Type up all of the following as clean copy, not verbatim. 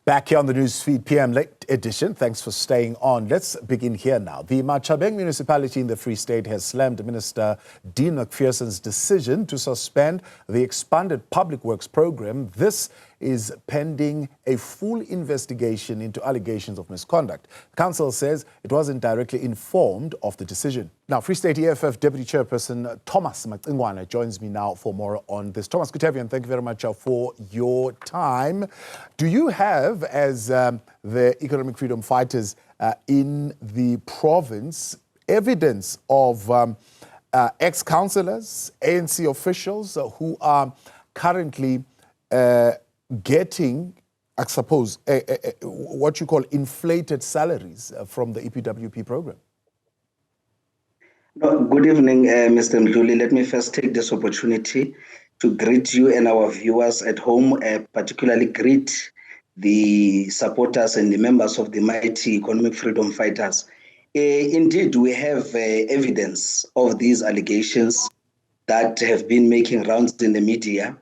Back here on the Newsfeed PM Late Edition. Thanks for staying on. Let's begin here now. The Matjhabeng Municipality in the Free State has slammed Minister Dean Macpherson's decision to suspend the expanded public works program. This is pending a full investigation into allegations of misconduct. The council says it wasn't directly informed of the decision. Now, Free State EFF Deputy Chairperson Thomas Macingwane joins me now for more on this. Thomas, good to have you, and thank you very much for your time. Do you have, as the economic freedom fighters in the province, evidence of ex-councillors, ANC officials who are currently getting, I suppose, what you call inflated salaries from the EPWP program? Good evening, Mr. Mdluli. Let me first take this opportunity to greet you and our viewers at home, particularly greet the supporters and the members of the mighty economic freedom fighters. Indeed, we have evidence of these allegations that have been making rounds in the media.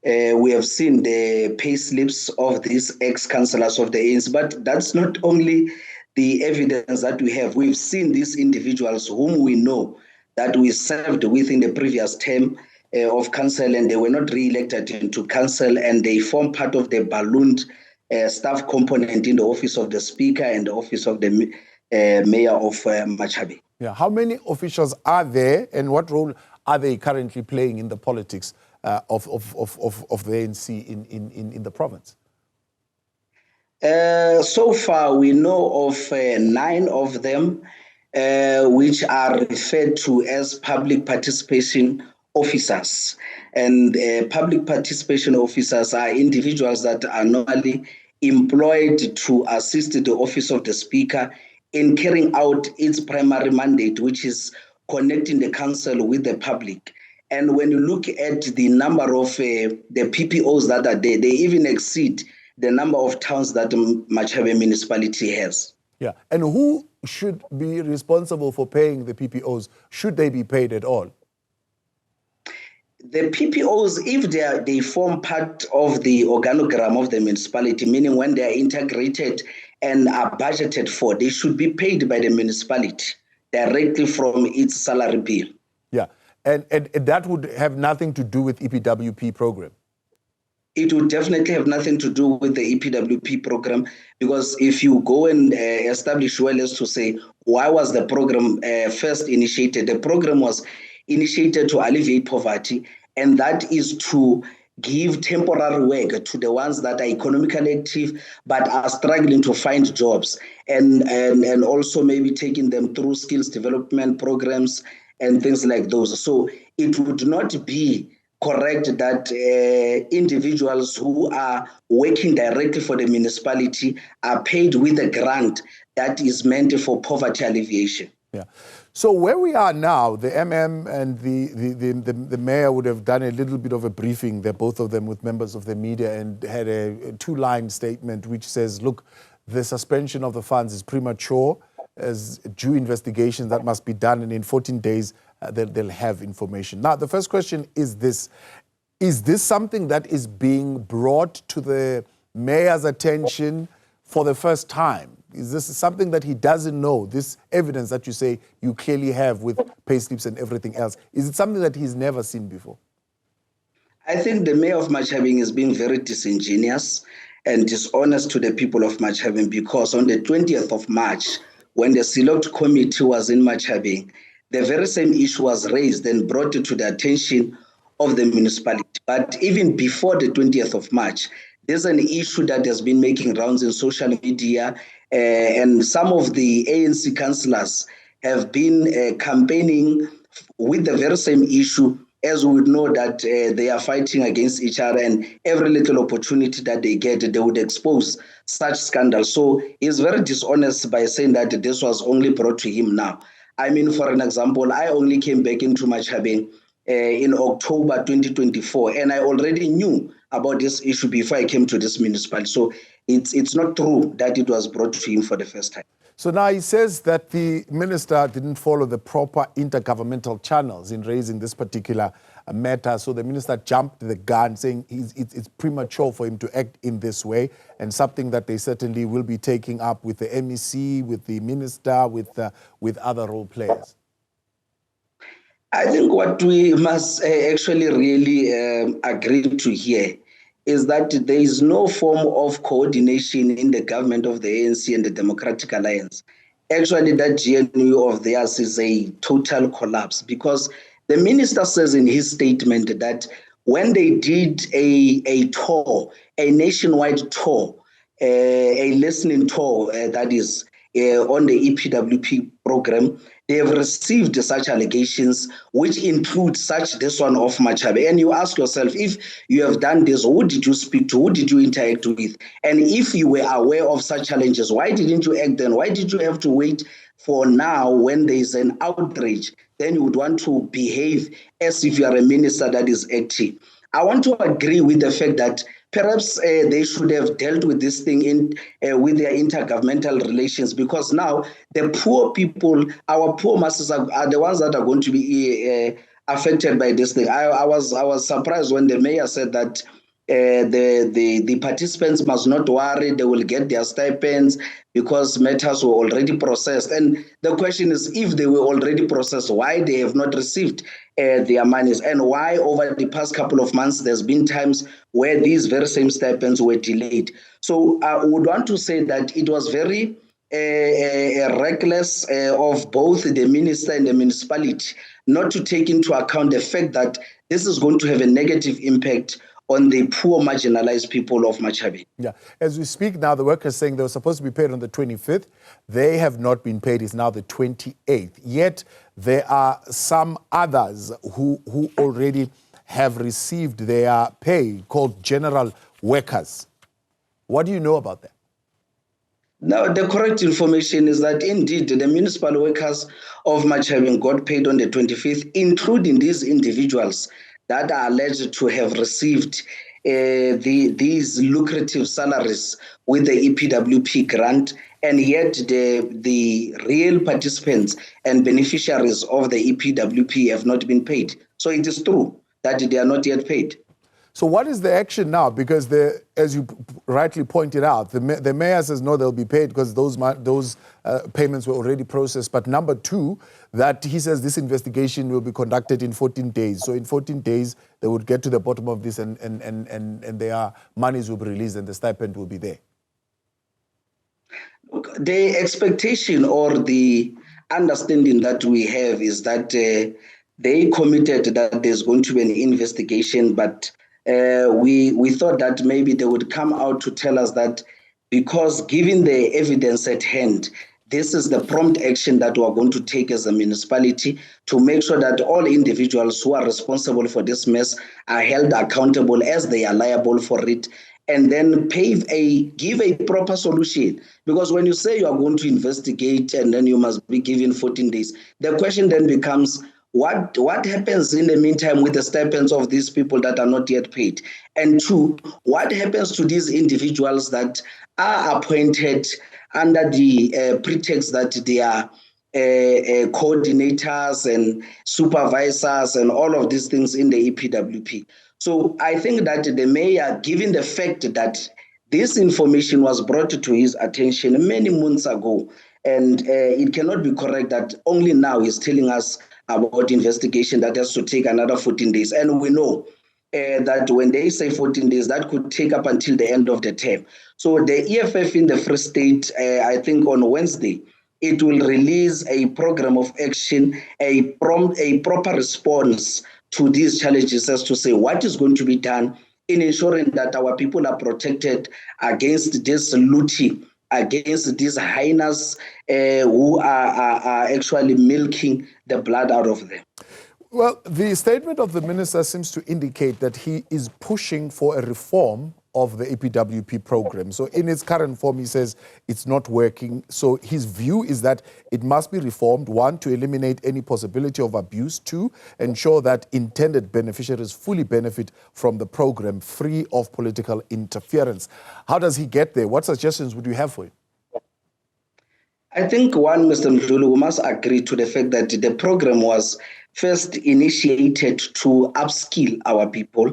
We have seen the pay slips of these ex-councillors of the ANC, but that's not only the evidence that we have. We've seen these individuals whom we know that we served with in the previous term of council, and they were not re-elected into council, and they form part of the ballooned staff component in the office of the Speaker and the office of the Mayor of Matjhabeng. Yeah, how many officials are there, and what role are they currently playing in the politics of the ANC in the province? So far, we know of 9 of them, which are referred to as public participation officers. And public participation officers are individuals that are normally employed to assist the office of the Speaker in carrying out its primary mandate, which is connecting the council with the public. And when you look at the number of the PPOs that are there, they even exceed the number of towns that Matjhabeng municipality has. Yeah, and who should be responsible for paying the PPOs? Should they be paid at all? The PPOs, if they form part of the organogram of the municipality, meaning when they are integrated and are budgeted for, they should be paid by the municipality directly from its salary bill. Yeah, and that would have nothing to do with EPWP program? It would definitely have nothing to do with the EPWP program, because if you go and establish well as to say, why was the program first initiated? The program was initiated to alleviate poverty, and that is to give temporary work to the ones that are economically active but are struggling to find jobs, and also maybe taking them through skills development programs and things like those. So it would not be correct that individuals who are working directly for the municipality are paid with a grant that is meant for poverty alleviation. Yeah. So where we are now, the MM and the mayor would have done a little bit of a briefing, both of them with members of the media, and had a 2-line statement which says, look, the suspension of the funds is premature, as due investigations that must be done, and in 14 days they'll have information. Now, the first question is this. Is this something that is being brought to the mayor's attention for the first time? Is this something that he doesn't know, this evidence that you say you clearly have with payslips and everything else? Is it something that he's never seen before? I think the mayor of Matjhabeng is being very disingenuous and dishonest to the people of Matjhabeng, because on the 20th of March, when the select committee was in Matjhabeng, the very same issue was raised and brought to the attention of the municipality. But even before the 20th of March, there's an issue that has been making rounds in social media, and some of the ANC councillors have been campaigning with the very same issue, as we would know that they are fighting against each other, and every little opportunity that they get, they would expose such scandals. So he's very dishonest by saying that this was only brought to him now. I mean, for an example, I only came back into Matjhabeng in October 2024, and I already knew about this issue before I came to this municipality. So it's not true that it was brought to him for the first time. So now he says that the minister didn't follow the proper intergovernmental channels in raising this particular matter. So the minister jumped the gun, saying it's premature for him to act in this way, and something that they certainly will be taking up with the MEC, with the minister, with other role players. I think what we must actually really agree to here is that there is no form of coordination in the government of the ANC and the Democratic Alliance. Actually, that GNU of theirs is a total collapse, because the minister says in his statement that when they did a tour, a nationwide tour, a listening tour, that is on the EPWP program, they have received such allegations, which include this one of Matjhabeng. And you ask yourself, if you have done this, who did you speak to? Who did you interact with? And if you were aware of such challenges, why didn't you act then? Why did you have to wait for now when there is an outrage? Then you would want to behave as if you are a minister that is active. I want to agree with the fact that perhaps they should have dealt with this thing with their intergovernmental relations, because now the poor people, our poor masses, are the ones that are going to be affected by this thing. I was surprised when the mayor said that the participants must not worry, they will get their stipends because matters were already processed. And the question is, if they were already processed, why they have not received their monies, and why over the past couple of months there's been times where these very same stipends were delayed. So I would want to say that it was very reckless of both the minister and the municipality not to take into account the fact that this is going to have a negative impact on the poor, marginalized people of Matjhabeng. Yeah. As we speak now, the workers saying they were supposed to be paid on the 25th. They have not been paid. It's now the 28th. Yet there are some others who already have received their pay, called general workers. What do you know about that? Now, the correct information is that indeed the municipal workers of Matjhabeng got paid on the 25th, including these individuals that are alleged to have received these lucrative salaries with the EPWP grant, and yet the real participants and beneficiaries of the EPWP have not been paid. So it is true that they are not yet paid. So what is the action now? Because as you rightly pointed out, the mayor says no, they'll be paid because those payments were already processed. But number two, that he says this investigation will be conducted in 14 days. So in 14 days, they would get to the bottom of this and their monies will be released and the stipend will be there. Look, the expectation or the understanding that we have is that they committed that there's going to be an investigation, but we thought that maybe they would come out to tell us that, because given the evidence at hand, this is the prompt action that we are going to take as a municipality to make sure that all individuals who are responsible for this mess are held accountable as they are liable for it, and then give a proper solution. Because when you say you are going to investigate and then you must be given 14 days, the question then becomes, what happens in the meantime with the stipends of these people that are not yet paid? And two, what happens to these individuals that are appointed under the pretext that they are coordinators and supervisors and all of these things in the EPWP? So I think that the mayor, given the fact that this information was brought to his attention many months ago, and it cannot be correct that only now he's telling us about investigation that has to take another 14 days. And we know that when they say 14 days, that could take up until the end of the term. So the EFF in the Free State, I think on Wednesday, it will release a program of action, a proper response to these challenges, as to say what is going to be done in ensuring that our people are protected against this looting, against these hyenas who are actually milking the blood out of them. Well, the statement of the minister seems to indicate that he is pushing for a reform of the EPWP program. So in its current form, he says it's not working. So his view is that it must be reformed, one, to eliminate any possibility of abuse, two, ensure that intended beneficiaries fully benefit from the program free of political interference. How does he get there? What suggestions would you have for him? I think one, Mr. Mdlulu, we must agree to the fact that the program was first initiated to upskill our people,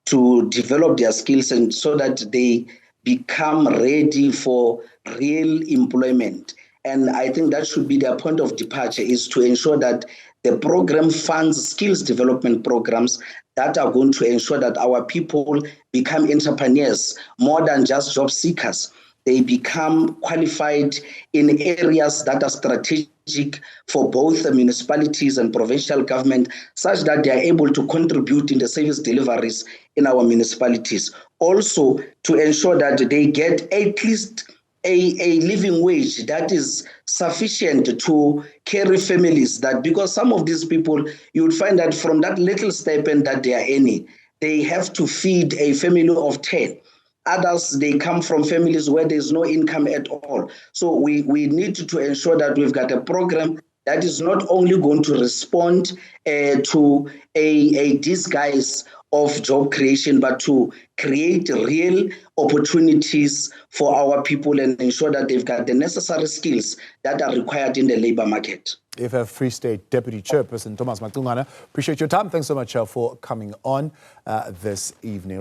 to develop their skills and so that they become ready for real employment. And I think that should be their point of departure, is to ensure that the program funds skills development programs that are going to ensure that our people become entrepreneurs more than just job seekers. They become qualified in areas that are strategic for both the municipalities and provincial government, such that they are able to contribute in the service deliveries in our municipalities. Also, to ensure that they get at least a living wage that is sufficient to carry families, that because some of these people, you would find that from that little stipend that they are earning, they have to feed a family of 10. Others, they come from families where there's no income at all. So we need to ensure that we've got a program that is not only going to respond to a disguise of job creation, but to create real opportunities for our people and ensure that they've got the necessary skills that are required in the labor market. EPWP Free State Deputy Chairperson Thomas Macingwane, appreciate your time. Thanks so much for coming on this evening.